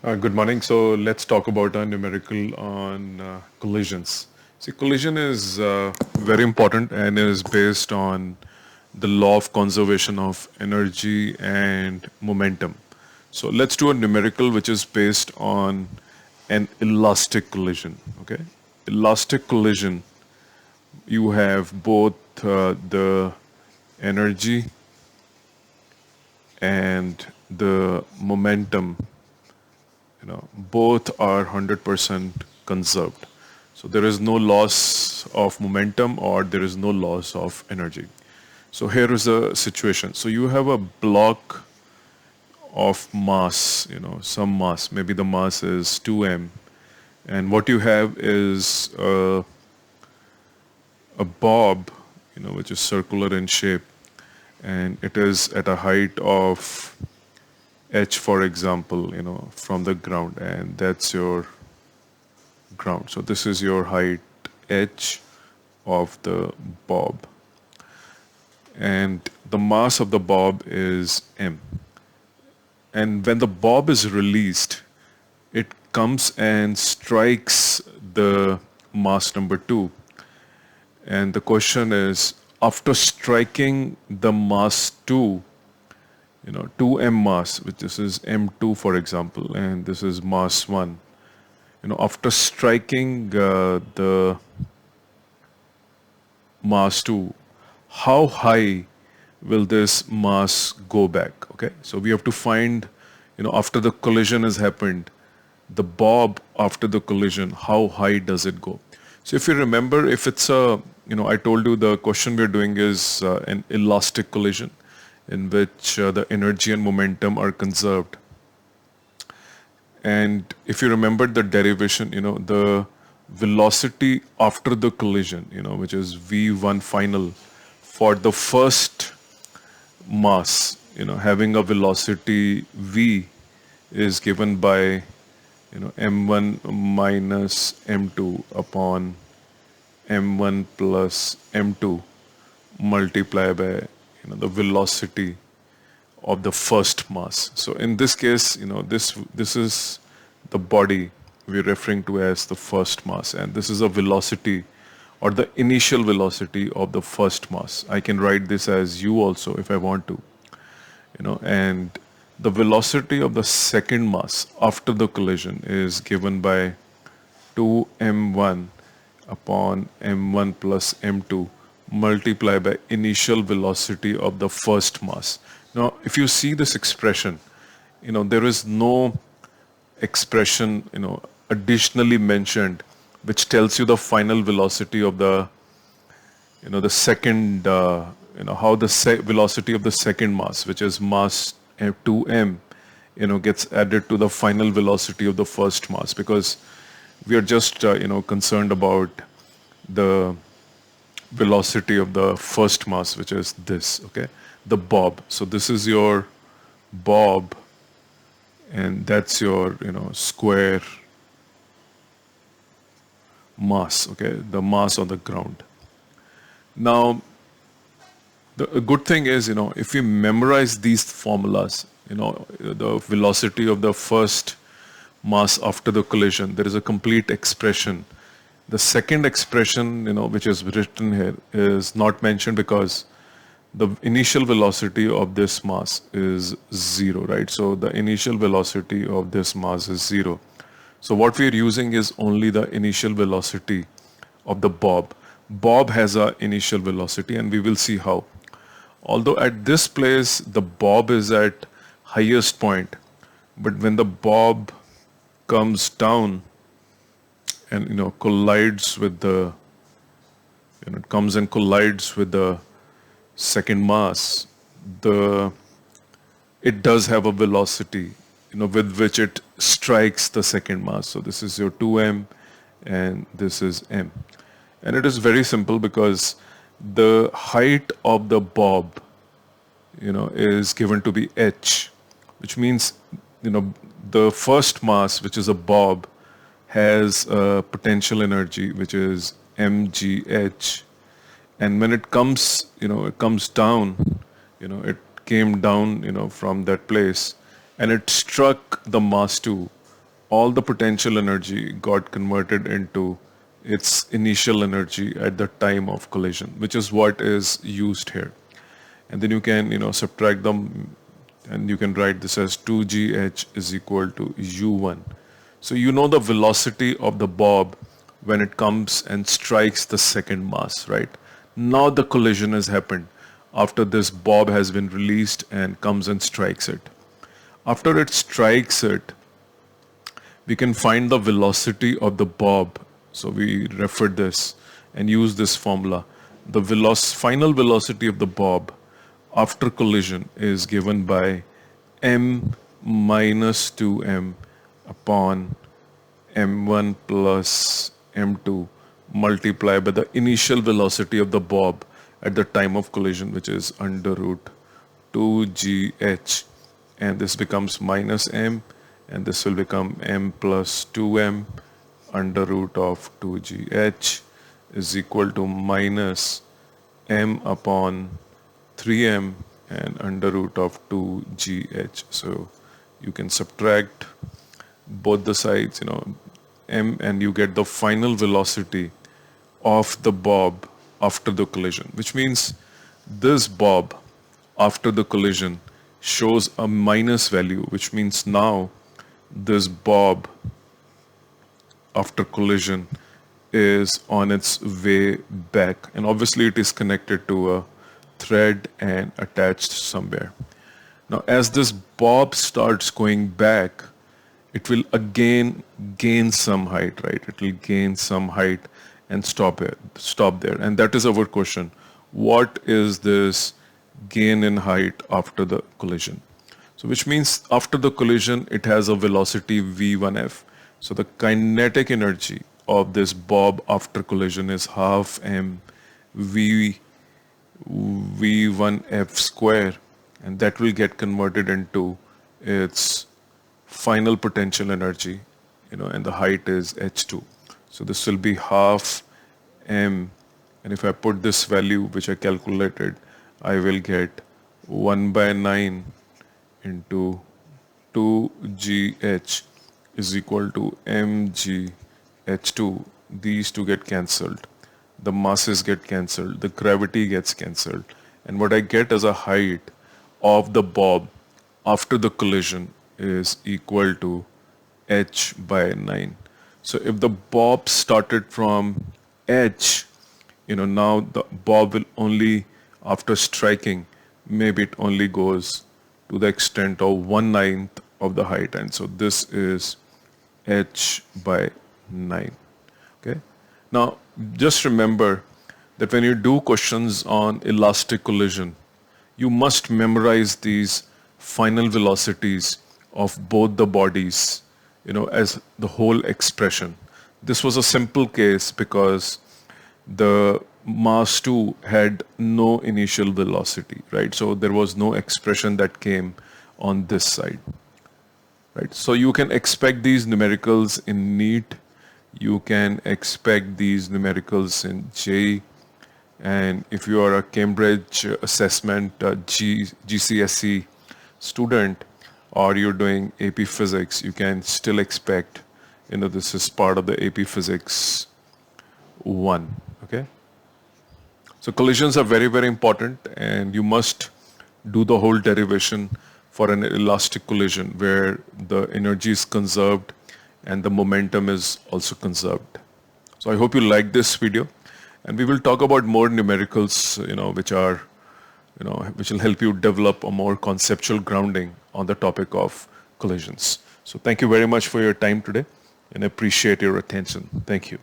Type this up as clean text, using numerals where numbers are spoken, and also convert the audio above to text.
Good morning. So let's talk about a numerical on collisions. See, collision is very important and is based on the law of conservation of energy and momentum. So let's do a numerical which is based on an elastic collision. Okay, elastic collision. You have both the energy and the momentum, both are 100% conserved. So there is no loss of momentum or there is no loss of energy. So here is a situation. So you have a block of mass, some mass, maybe the mass is 2m, and what you have is a bob, which is circular in shape, and it is at a height of h, for example, from the ground, and that's your ground. So this is your height h of the bob, and the mass of the bob is m. And when the bob is released, it comes and strikes the mass number 2. And the question is, after striking the mass 2, 2m mass, which this is m2 for example, and this is mass 1, after striking the mass 2, how high will this mass go back? Okay, so we have to find, after the collision has happened, the bob after the collision, how high does it go? So if you remember, if it's a, I told you the question we're doing is an elastic collision in which the energy and momentum are conserved. And if you remember the derivation, the velocity after the collision, which is v1 final for the first mass, having a velocity v is given by, m1 minus m2 upon m1 plus m2 multiplied by, the velocity of the first mass. So in this case, this is the body we're referring to as the first mass, and this is a velocity or the initial velocity of the first mass. I can write this as u also if I want to, and the velocity of the second mass after the collision is given by 2m1 upon m1 plus m2 multiplied by initial velocity of the first mass. Now, if you see this expression, there is no expression, additionally mentioned, which tells you the final velocity of the, the second, how the velocity of the second mass, which is mass 2m, gets added to the final velocity of the first mass, because we are just, concerned about the velocity of the first mass, which is this, okay, the bob. So this is your bob, and that's your, square mass, okay, the mass on the ground. Now, the good thing is, if we memorize these formulas, the velocity of the first mass after the collision, there is a complete expression. The second expression, which is written here, is not mentioned because the initial velocity of this mass is 0, right? So the initial velocity of this mass is 0. So what we're using is only the initial velocity of the bob. Bob has a initial velocity, and we will see how. Although at this place the bob is at highest point, but when the bob comes down and collides with the, it comes and collides with the second mass, it does have a velocity, with which it strikes the second mass. So this is your 2m and this is m. And it is very simple because the height of the bob, is given to be h, which means, the first mass, which is a bob, has a potential energy, which is mgh. And when it comes, it comes down, it came down, from that place, and it struck the mass 2. all the potential energy got converted into its initial energy at the time of collision, which is what is used here. And then you can, subtract them, and you can write this as 2gh is equal to u1. So you know the velocity of the bob when it comes and strikes the second mass, right? Now the collision has happened after this bob has been released and comes and strikes it. After it strikes it, we can find the velocity of the bob. So we refer this and use this formula. The final velocity of the bob after collision is given by m minus 2m upon m1 plus m2 multiplied by the initial velocity of the bob at the time of collision, which is under root 2gh, and this becomes minus m, and this will become m plus 2m under root of 2gh is equal to minus m upon 3m and under root of 2gh. So you can subtract both the sides, m, and you get the final velocity of the bob after the collision, which means this bob after the collision shows a minus value, which means now this bob after collision is on its way back, and obviously it is connected to a thread and attached somewhere. Now as this bob starts going back, it will again gain some height, right? It will gain some height and stop there. And that is our question. What is this gain in height after the collision? So which means after the collision, it has a velocity v1f. So the kinetic energy of this bob after collision is half m v1f square, and that will get converted into its final potential energy, and the height is h2. So this will be half m, and if I put this value which I calculated, I will get 1 by 9 into 2gh is equal to mgh2. These two get cancelled, the masses get cancelled, the gravity gets cancelled, and what I get as a height of the bob after the collision is equal to h by 9. So if the bob started from h, now the bob will only, after striking, maybe it only goes to the extent of 1/9 of the height, and so this is h by 9. Okay. Now just remember that when you do questions on elastic collision, you must memorize these final velocities of both the bodies, as the whole expression. This was a simple case because the mass 2 had no initial velocity, right? So there was no expression that came on this side, right? So you can expect these numericals in NEET, you can expect these numericals in JEE, and if you are a Cambridge assessment GCSE student, or you're doing AP Physics, you can still expect, this is part of the AP Physics 1, okay? So collisions are very, very important, and you must do the whole derivation for an elastic collision where the energy is conserved and the momentum is also conserved. So I hope you like this video, and we will talk about more numericals, which will help you develop a more conceptual grounding on the topic of collisions. So thank you very much for your time today, and I appreciate your attention. Thank you.